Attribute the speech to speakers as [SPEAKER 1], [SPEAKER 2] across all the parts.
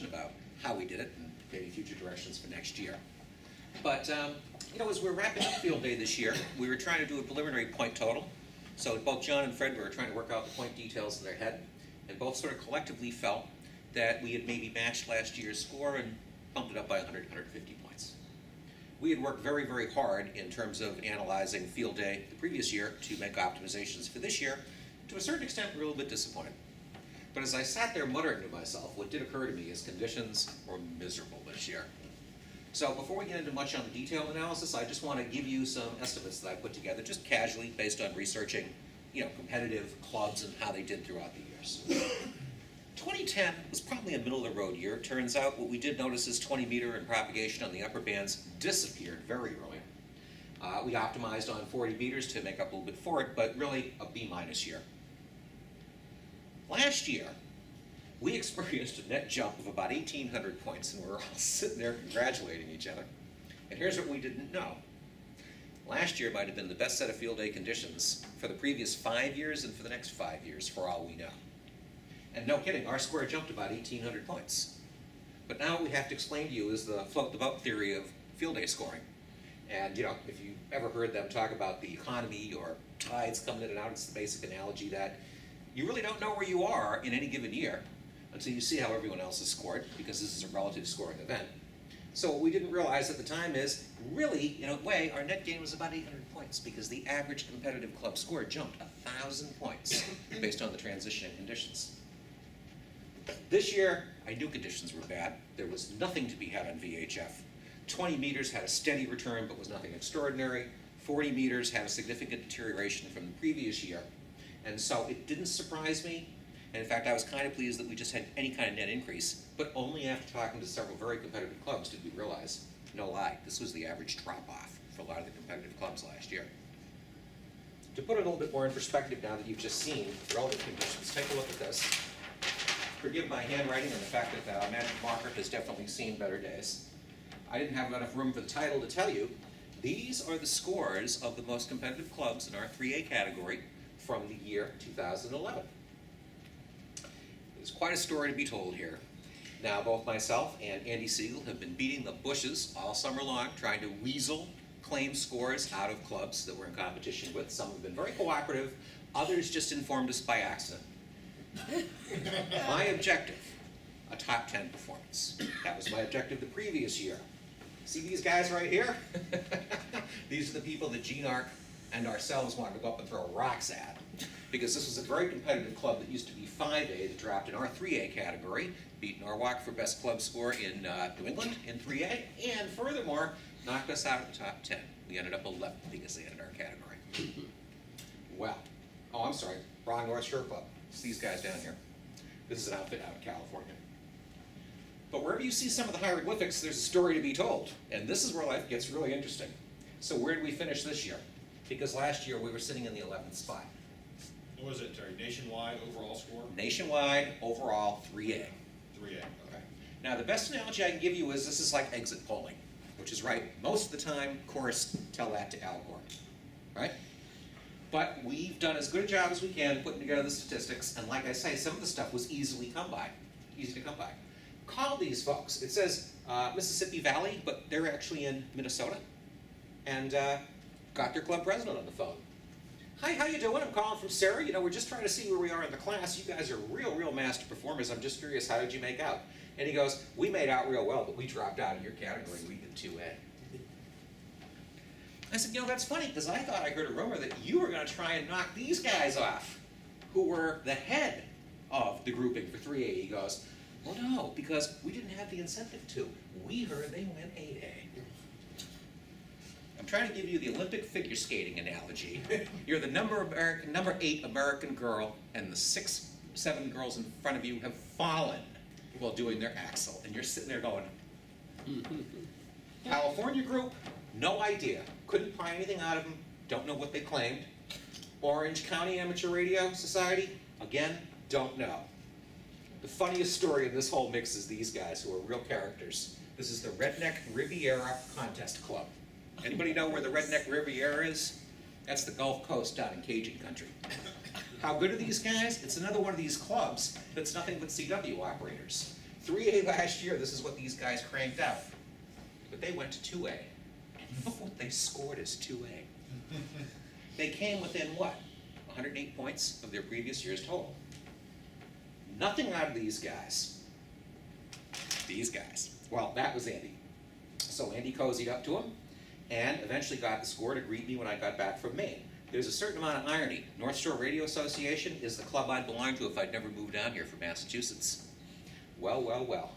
[SPEAKER 1] about how we did it and maybe future directions for next year. But, as we're wrapping up field day this year, we were trying to do a preliminary point total. So both John and Fred were trying to work out the point details in their head, and both sort of collectively felt that we had maybe matched last year's score and bumped it up by 100, 150 points. We had worked very, very hard in terms of analyzing field day the previous year to make optimizations for this year. To a certain extent, we're a little bit disappointed. But as I sat there muttering to myself, what did occur to me is conditions were miserable this year. So before we get into much on the detailed analysis, I just want to give you some estimates that I put together, just casually, based on researching, competitive clubs and how they did throughout the years. 2010 was probably a middle-of-the-road year. It turns out what we did notice is 20-meter and propagation on the upper bands disappeared very early. We optimized on 40 meters to make up a little bit for it, but really a B-minus year. Last year, we experienced a net jump of about 1,800 points, and we were all sitting there congratulating each other. And here's what we didn't know. Last year might have been the best set of field day conditions for the previous 5 years and for the next 5 years, for all we know. And no kidding, our score jumped about 1,800 points. But now what we have to explain to you is the float the boat theory of field day scoring. And if you've ever heard them talk about the economy or tides coming in and out, it's the basic analogy that you really don't know where you are in any given year until you see how everyone else has scored, because this is a relative scoring event. So what we didn't realize at the time is, really, in a way, our net gain was about 800 points, because the average competitive club score jumped 1,000 points based on the transition conditions. This year, I knew conditions were bad. There was nothing to be had on VHF. 20 meters had a steady return, but was nothing extraordinary. 40 meters had a significant deterioration from the previous year. And so it didn't surprise me. And in fact, I was kind of pleased that we just had any kind of net increase, but only after talking to several very competitive clubs did we realize, no lie, this was the average drop-off for a lot of the competitive clubs last year. To put it a little bit more in perspective now that you've just seen relative conditions, take a look at this. Forgive my handwriting and the fact that Magic Marker has definitely seen better days. I didn't have enough room for the title to tell you. These are the scores of the most competitive clubs in our 3A category from the year 2011. There's quite a story to be told here. Now, both myself and Andy Siegel have been beating the bushes all summer long, trying to weasel claim scores out of clubs that we're in competition with. Some have been very cooperative, others just informed us by accident. My objective, a top 10 performance. That was my objective the previous year. See these guys right here? These are the people that Gene Arc and ourselves wanted to go up and throw rocks at, because this was a very competitive club that used to be 5A that dropped in our 3A category, beat Norwalk for best club score in New England in 3A, and furthermore, knocked us out of the top 10. We ended up 11th because they ended our category. Well, I'm sorry, wrong North Shore Club. It's these guys down here. This is an outfit out of California. But wherever you see some of the hieroglyphics, there's a story to be told. And this is where life gets really interesting. So where did we finish this year? Because last year we were sitting in the 11th spot.
[SPEAKER 2] What was it, Terry? Nationwide overall score?
[SPEAKER 1] Nationwide overall 3A.
[SPEAKER 2] 3A, okay.
[SPEAKER 1] Now the best analogy I can give you is this is like exit polling, which is right. Most of the time, chorists tell that to Al Gore, right? But we've done as good a job as we can putting together the statistics, and like I say, some of the stuff was easy to come by. Call these folks. It says Mississippi Valley, but they're actually in Minnesota, and got their club president on the phone. Hi, how you doing? I'm calling from SARA. We're just trying to see where we are in the class. You guys are real master performers. I'm just curious, how did you make out? And he goes, we made out real well, but we dropped out of your category. We did 2A. I said, that's funny, because I thought I heard a rumor that you were going to try and knock these guys off, who were the head of the grouping for 3A. He goes, well, no, because we didn't have the incentive to. We heard they went 8A. I'm trying to give you the Olympic figure skating analogy. You're the number 8 American girl, and the 6, 7 girls in front of you have fallen while doing their axel, and you're sitting there going, California group, no idea. Couldn't pry anything out of them. Don't know what they claimed. Orange County Amateur Radio Society, again, don't know. The funniest story in this whole mix is these guys, who are real characters. This is the Redneck Riviera Contest Club. Anybody know where the Redneck Riviera is? That's the Gulf Coast down in Cajun country. How good are these guys? It's another one of these clubs that's nothing but CW operators. 3A last year, this is what these guys cranked out. But they went to 2A. And you know what they scored as 2A? They came within what? 108 points of their previous year's total. Nothing out of these guys. These guys. Well, that was Andy. So Andy cozied up to him and eventually got the score to greet me when I got back from Maine. There's a certain amount of irony. North Shore Radio Association is the club I'd belong to if I'd never moved down here from Massachusetts. Well, well, well.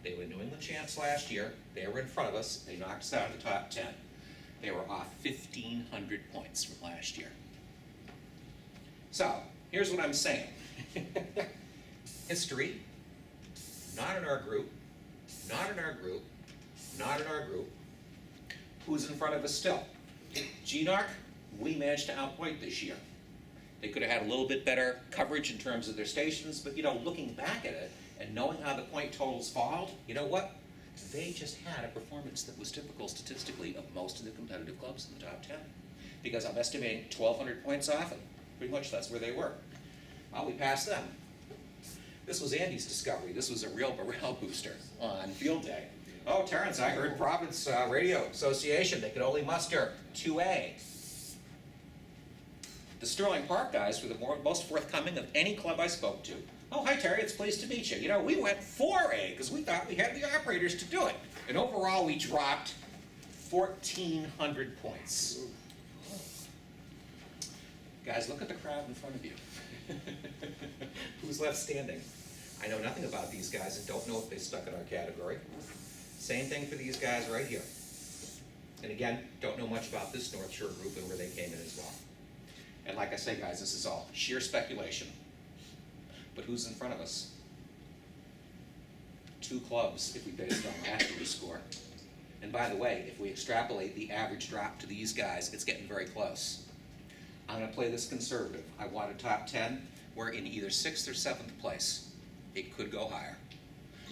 [SPEAKER 1] They were New England champs last year. They were in front of us. They knocked us out of the top 10. They were off 1,500 points from last year. So, here's what I'm saying. History, not in our group, not in our group, not in our group. Who's in front of us still? GNARC, we managed to outpoint this year. They could have had a little bit better coverage in terms of their stations, but you know, looking back at it and knowing how the point totals followed, you know what? They just had a performance that was typical statistically of most of the competitive clubs in the top 10. Because I'm estimating 1,200 points off, and pretty much that's where they were. Well, we passed them. This was Andy's discovery. This was a real morale booster on field day. Oh, Terrence, I heard Province Radio Association, they could only muster 2A. The Sterling Park guys were the most forthcoming of any club I spoke to. Oh, hi Terry, it's pleased to meet you. You know, we went 4A because we thought we had the operators to do it. And overall, we dropped 1,400 points. Guys, look at the crowd in front of you. Who's left standing? I know nothing about these guys and don't know if they stuck in our category. Same thing for these guys right here. And again, don't know much about this North Shore group and where they came in as well. And like I say, guys, this is all sheer speculation. But who's in front of us? 2 clubs, if we base it on last year's score. And by the way, if we extrapolate the average drop to these guys, it's getting very close. I'm going to play this conservative. I want a top 10. We're in either 6th or 7th place. It could go higher.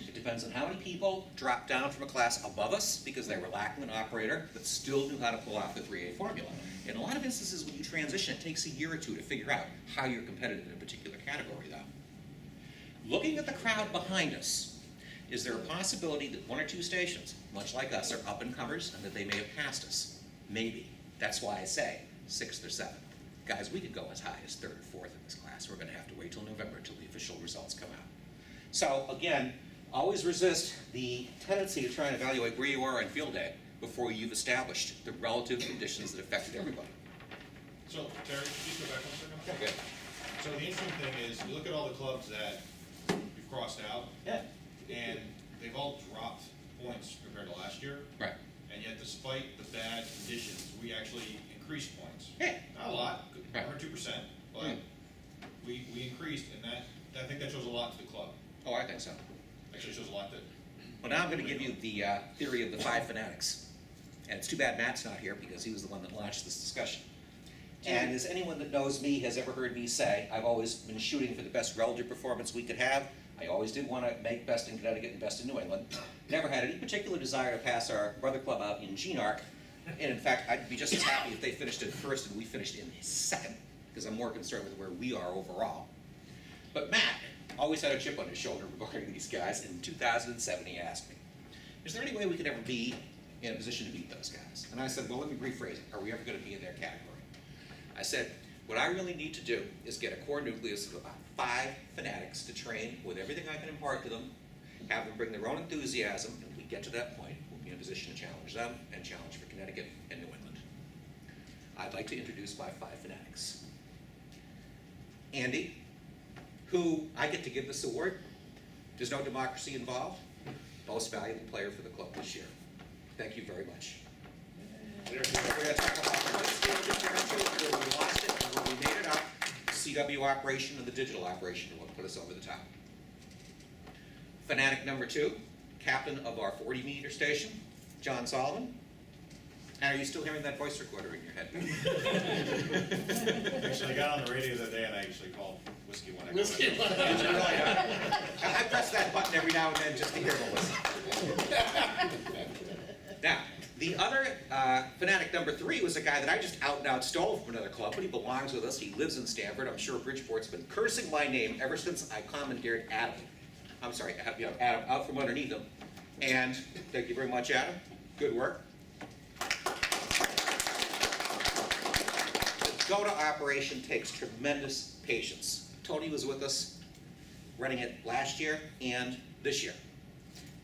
[SPEAKER 1] It depends on how many people drop down from a class above us because they were lacking an operator but still knew how to pull off the 3A formula. In a lot of instances, when you transition, it takes a year or 2 to figure out how you're competitive in a particular category, though. Looking at the crowd behind us, is there a possibility that 1 or 2 stations, much like us, are up-and-comers and that they may have passed us? Maybe. That's why I say 6th or 7th. Guys, we could go as high as 3rd or 4th in this class. We're going to have to wait till November until the official results come out. So, again, always resist the tendency to try and evaluate where you are on field day before you've established the relative conditions that affected everybody.
[SPEAKER 2] So, Terry, could you just go back 1 second?
[SPEAKER 1] Okay.
[SPEAKER 2] So the interesting thing is, you look at all the clubs that you've crossed out,
[SPEAKER 1] Yeah.
[SPEAKER 2] and they've all dropped points compared to last year.
[SPEAKER 1] Right.
[SPEAKER 2] And yet, despite the bad conditions, we actually increased points.
[SPEAKER 1] Yeah.
[SPEAKER 2] Not a lot,
[SPEAKER 1] Right.
[SPEAKER 2] 1 or 2%, but
[SPEAKER 1] Hmm.
[SPEAKER 2] we increased, and I think that shows a lot to the club.
[SPEAKER 1] Oh, I think so.
[SPEAKER 2] Actually shows a lot that.
[SPEAKER 1] Well, now I'm going to give you the theory of the 5 fanatics. And it's too bad Matt's not here because he was the one that launched this discussion. And as anyone that knows me has ever heard me say, I've always been shooting for the best relative performance we could have. I always did want to make best in Connecticut and best in New England. Never had any particular desire to pass our brother club out in GNARC. And in fact, I'd be just as happy if they finished in 1st and we finished in 2nd, because I'm more concerned with where we are overall. But Matt always had a chip on his shoulder regarding these guys. In 2007, he asked me, is there any way we could ever be in a position to beat those guys? And I said, well, let me rephrase it. Are we ever going to be in their category? I said, what I really need to do is get a core nucleus of about 5 fanatics to train with everything I can impart to them, have them bring their own enthusiasm, and when we get to that point, we'll be in a position to challenge them and challenge for Connecticut and New England. I'd like to introduce my 5 fanatics. Andy, who I get to give this award. There's no democracy involved. Most valuable player for the club this year. Thank you very much. We're going to talk about the point-scale differential, where we lost it and where we made it up, CW operation and the digital operation are what put us over the top. Fanatic number 2, captain of our 40-meter station, John Solomon. And are you still hearing that voice recorder in your head?
[SPEAKER 2] Actually, I got on the radio the other day and I actually called Whiskey when I got
[SPEAKER 3] Whiskey.
[SPEAKER 2] it.
[SPEAKER 1] Did you really? I press that button every now and then just to hear the listen. Now, the other fanatic number 3 was a guy that I just out and out stole from another club, but he belongs with us. He lives in Stamford. I'm sure Bridgeport's been cursing my name ever since I commandeered Adam I'm sorry, Adam out from underneath him. And thank you very much, Adam. Good work. The GOTA operation takes tremendous patience. Tony was with us running it last year and this year.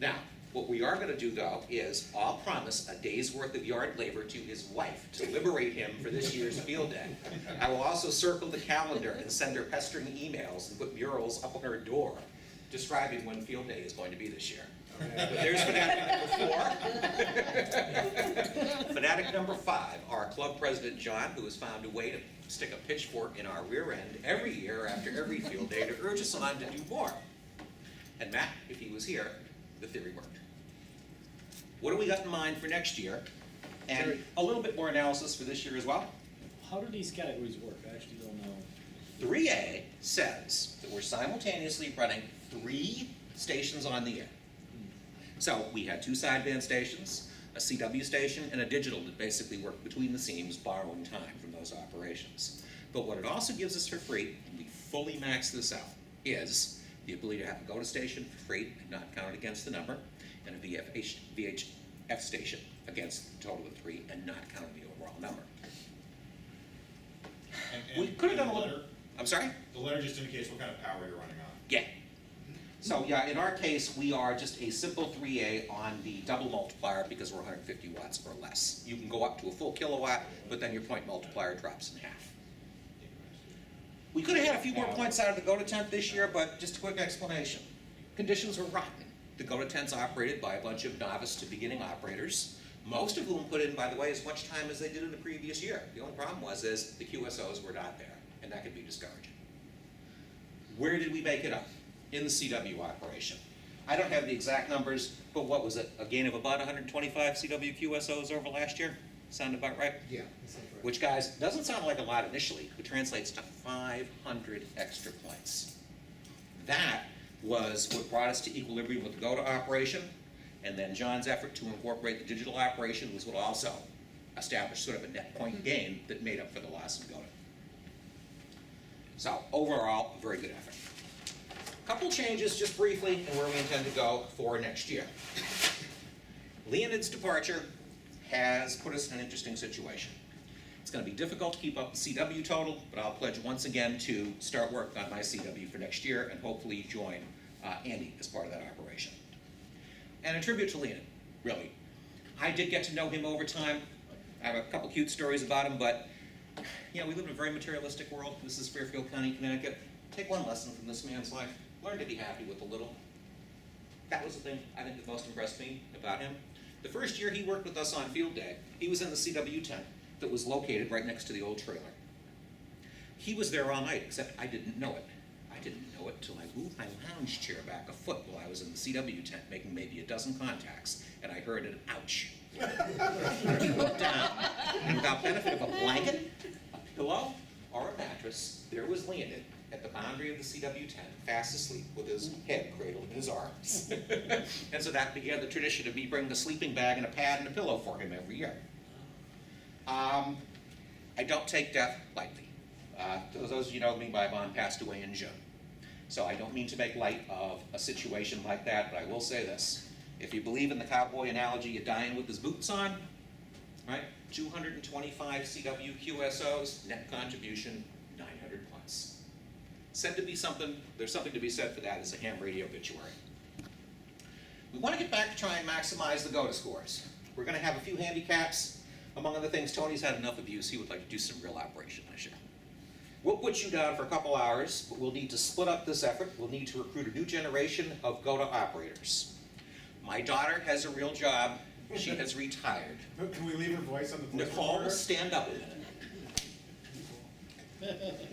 [SPEAKER 1] Now, what we are going to do, though, is I'll promise a day's worth of yard labor to his wife to liberate him for this year's field day. I will also circle the calendar and send her pestering emails and put murals up on her door describing when field day is going to be this year. But there's fanatic number 4. Fanatic number 5, our club president, John, who has found a way to stick a pitchfork in our rear end every year after every field day to urge us on to do more. And Matt, if he was here, the theory worked. What do we got in mind for next year? And a little bit more analysis for this year as well.
[SPEAKER 3] How do these categories work? I actually don't know.
[SPEAKER 1] 3A says that we're simultaneously running 3 stations on the air. So we had 2 sideband stations, a CW station, and a digital that basically worked between the seams, borrowing time from those operations. But what it also gives us for free, and we fully max this out, is the ability to have a GOTA station for free, not counted against the number, and a VHF station against the total of 3 and not counting the overall number. We could have done a little. I'm sorry?
[SPEAKER 2] The letter just indicates what kind of power you're running on.
[SPEAKER 1] Yeah. So yeah, in our case, we are just a simple 3A on the double multiplier because we're 150 watts or less. You can go up to a full kilowatt, but then your point multiplier drops in half. We could have had a few more points out of the GOTA tent this year, but just a quick explanation. Conditions were rotten. The GOTA tent's operated by a bunch of novice to beginning operators, most of whom put in, by the way, as much time as they did in the previous year. The only problem was the QSOs were not there, and that could be discouraging. Where did we make it up? In the CW operation. I don't have the exact numbers, but what was it? A gain of about 125 CW QSOs over last year? Sound about right?
[SPEAKER 4] Yeah, that sounds right.
[SPEAKER 1] Which, guys, doesn't sound like a lot initially, but translates to 500 extra points. That was what brought us to equilibrium with the GOTA operation, and then John's effort to incorporate the digital operation was what also established sort of a net point gain that made up for the loss in GOTA. So, overall, a very good effort. Couple changes, just briefly, and where we intend to go for next year. Leonid's departure has put us in an interesting situation. It's going to be difficult to keep up the CW total, but I'll pledge once again to start work on my CW for next year and hopefully join Andy as part of that operation. And a tribute to Leonid, really. I did get to know him over time. I have a couple cute stories about him, but we live in a very materialistic world. This is Fairfield County, Connecticut. Take one lesson from this man's life. Learn to be happy with the little. That was the thing I think that most impressed me about him. The first year he worked with us on field day, he was in the CW tent that was located right next to the old trailer. He was there all night, except I didn't know it. I didn't know it until I moved my lounge chair back a foot while I was in the CW tent, making maybe a dozen contacts, and I heard an ouch. He looked down, and without benefit of a blanket, a pillow, or a mattress, there was Leonid at the boundary of the CW tent, fast asleep with his head cradled in his arms. And so that began the tradition of me bringing a sleeping bag and a pad and a pillow for him every year. I don't take death lightly. Those of you know me, my mom passed away in June. So I don't mean to make light of a situation like that, but I will say this. If you believe in the cowboy analogy, you're dying with his boots on, right? 225 CW QSOs, net contribution, 900 points. Said to be something, there's something to be said for that as a ham radio obituary. We want to get back to try and maximize the GOTA scores. We're going to have a few handicaps. Among other things, Tony's had enough abuse, he would like to do some real operation this year. We'll put you down for a couple hours, but we'll need to split up this effort. We'll need to recruit a new generation of GOTA operators. My daughter has a real job. She has retired.
[SPEAKER 4] Can we leave her voice on the voice
[SPEAKER 1] Nicole,
[SPEAKER 4] recorder?
[SPEAKER 1] stand up a minute.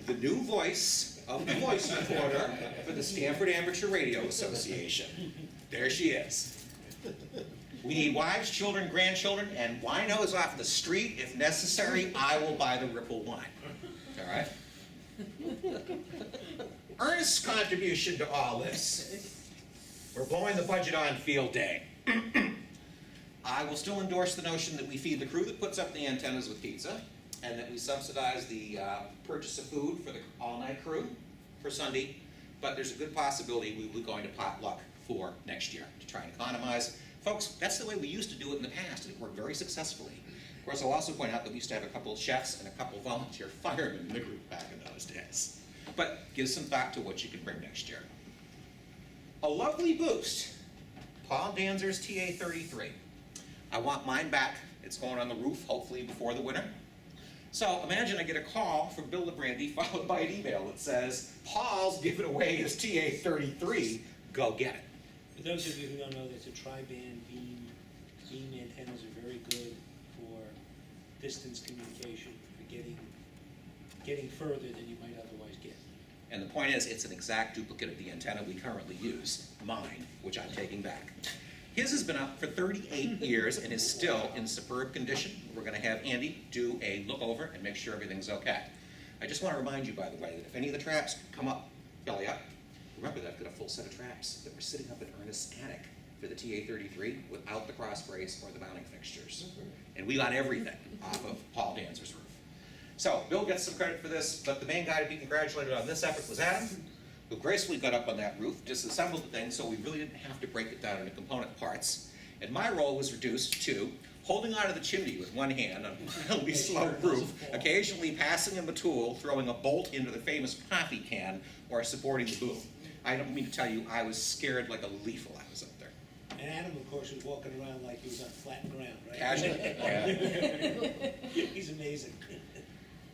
[SPEAKER 1] The new voice of the voice recorder for the Stanford Amateur Radio Association. There she is. We need wives, children, grandchildren, and winos off the street. If necessary, I will buy the Ripple wine. All right? Ernest's contribution to all this. We're blowing the budget on field day. I will still endorse the notion that we feed the crew that puts up the antennas with pizza, and that we subsidize the purchase of food for the all-night crew for Sunday, but there's a good possibility we will be going to potluck for next year to try and economize. Folks, that's the way we used to do it in the past, and it worked very successfully. Of course, I'll also point out that we used to have a couple of chefs and a couple of volunteer firemen in the group back in those days. But give some thought to what you can bring next year. A lovely boost, Paul Danzer's TA-33. I want mine back. It's going on the roof, hopefully before the winter. So imagine I get a call from Bill LeBrandy followed by an email that says, Paul's giving away his TA-33, go get it.
[SPEAKER 5] For those of you who don't know, there's a tri-band beam. Beam antennas are very good for distance communication, for getting further than you might otherwise get.
[SPEAKER 1] And the point is, it's an exact duplicate of the antenna we currently use, mine, which I'm taking back. His has been up for 38 years and is still in superb condition. We're going to have Andy do a look over and make sure everything's okay. I just want to remind you, by the way, that if any of the traps come up, belly up, remember that I've got a full set of traps that were sitting up in Ernest's attic for the TA-33 without the cross brace or the mounting fixtures. And we got everything off of Paul Danzer's roof. So Bill gets some credit for this, but the main guy to be congratulated on this effort was Adam, who gracefully got up on that roof, disassembled the thing so we really didn't have to break it down into component parts. And my role was reduced to holding onto the chimney with one hand on a wildly slow roof, occasionally passing him a tool, throwing a bolt into the famous coffee can, or supporting the boom. I don't mean to tell you, I was scared like a leaf while I was up there.
[SPEAKER 5] And Adam, of course, was walking around like he was on flat ground, right?
[SPEAKER 1] Casually.
[SPEAKER 5] He's amazing.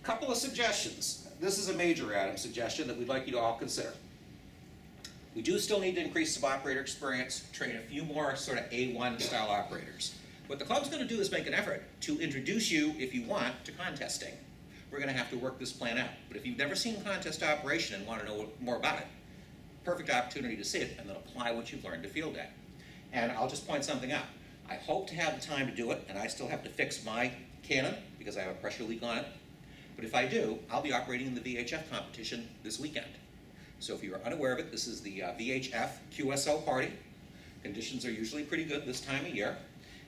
[SPEAKER 1] Couple of suggestions. This is a major Adam suggestion that we'd like you to all consider. We do still need to increase some operator experience, train a few more sort of A1 style operators. What the club's going to do is make an effort to introduce you, if you want, to contesting. We're going to have to work this plan out. But if you've never seen contest operation and want to know more about it, perfect opportunity to see it and then apply what you've learned to field day. And I'll just point something out. I hope to have the time to do it, and I still have to fix my cannon because I have a pressure leak on it. But if I do, I'll be operating in the VHF competition this weekend. So if you're unaware of it, this is the VHF QSO party. Conditions are usually pretty good this time of year.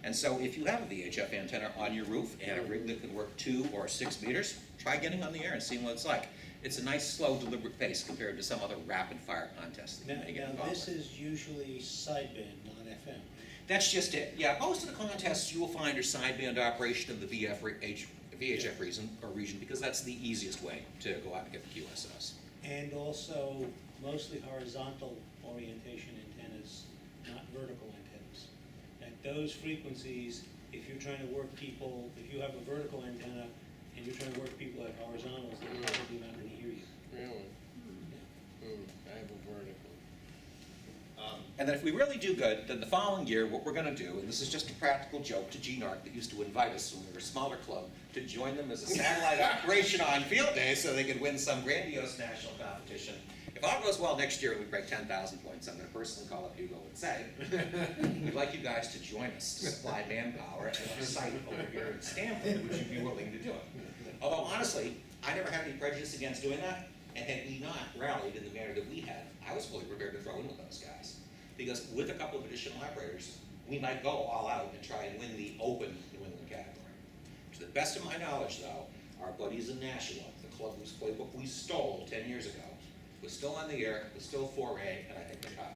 [SPEAKER 1] And so if you have a VHF antenna on your roof and a rig that can work 2 or 6 meters, try getting on the air and seeing what it's like. It's a nice, slow, deliberate pace compared to some other rapid-fire contests that you may get involved
[SPEAKER 5] This
[SPEAKER 1] with.
[SPEAKER 5] is usually sideband, not FM.
[SPEAKER 1] That's just it. Yeah, most of the contests you will find are sideband operation of the VHF region because that's the easiest way to go out and get the QSOs.
[SPEAKER 5] And also mostly horizontal orientation antennas, not vertical antennas. At those frequencies, if you're trying to work people, if you have a vertical antenna and you're trying to work people at horizontals, they're probably not going to hear you.
[SPEAKER 6] Really? I have a vertical.
[SPEAKER 1] And then if we really do good, then the following year, what we're going to do, and this is just a practical joke to Gene Arc that used to invite us when we were a smaller club, to join them as a satellite operation on field day so they could win some grandiose national competition. If all goes well next year, we break 10,000 points. I'm going to personally call up Hugo and say, we'd like you guys to join us to supply manpower at our site over here in Stanford. Would you be willing to do it? Although, honestly, I never had any prejudice against doing that, and had we not rallied in the manner that we had, I was fully prepared to throw in with those guys. Because with a couple of additional operators, we might go all out and try and win the open New England category. To the best of my knowledge, though, our buddies in Nashua, the club whose playbook we stole 10 years ago, was still on the air, was still 4A, and I think they're top.